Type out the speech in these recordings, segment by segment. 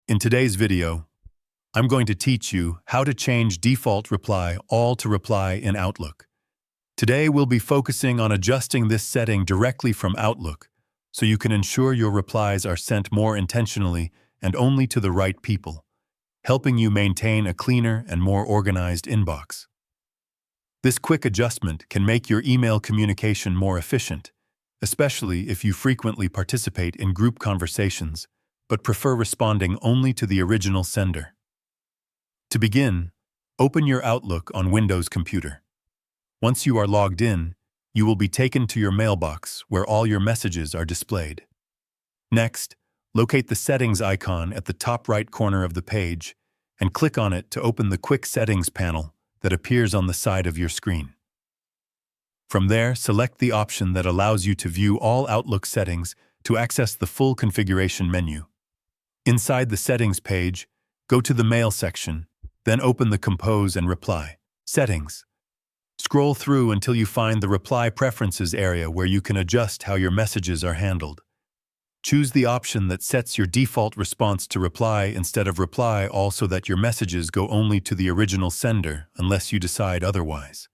In today's video, I'm going to teach you how to change default reply all to reply in Outlook. Today we'll be focusing on adjusting this setting directly from Outlook so you can ensure your replies are sent more intentionally and only to the right people, helping you maintain a cleaner and more organized inbox. This quick adjustment can make your email communication more efficient, especially if you frequently participate in group conversations but prefer responding only to the original sender. To begin, open your Outlook on Windows computer. Once you are logged in, you will be taken to your mailbox where all your messages are displayed. Next, locate the settings icon at the top right corner of the page and click on it to open the quick settings panel that appears on the side of your screen. From there, select the option that allows you to view all Outlook settings to access the full configuration menu. Inside the settings page, go to the Mail section, then open the Compose and Reply settings. Scroll through until you find the Reply Preferences area where you can adjust how your messages are handled. Choose the option that sets your default response to reply instead of reply all so that your messages go only to the original sender unless you decide otherwise.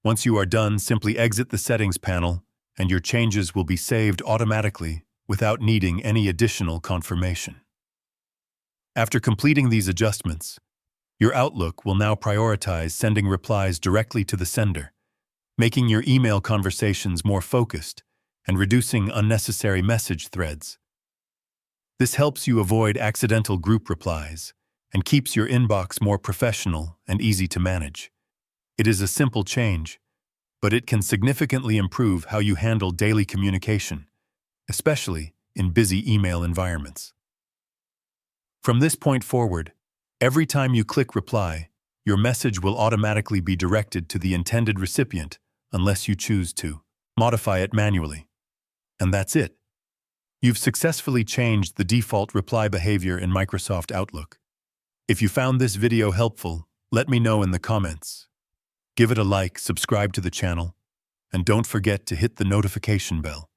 Once you are done, simply exit the settings panel and your changes will be saved automatically without needing any additional confirmation. After completing these adjustments, your Outlook will now prioritize sending replies directly to the sender, making your email conversations more focused and reducing unnecessary message threads. This helps you avoid accidental group replies and keeps your inbox more professional and easy to manage. It is a simple change, but it can significantly improve how you handle daily communication, especially in busy email environments. From this point forward, every time you click reply, your message will automatically be directed to the intended recipient unless you choose to modify it manually. And that's it. You've successfully changed the default reply behavior in Microsoft Outlook. If you found this video helpful, let me know in the comments. Give it a like, subscribe to the channel, and don't forget to hit the notification bell.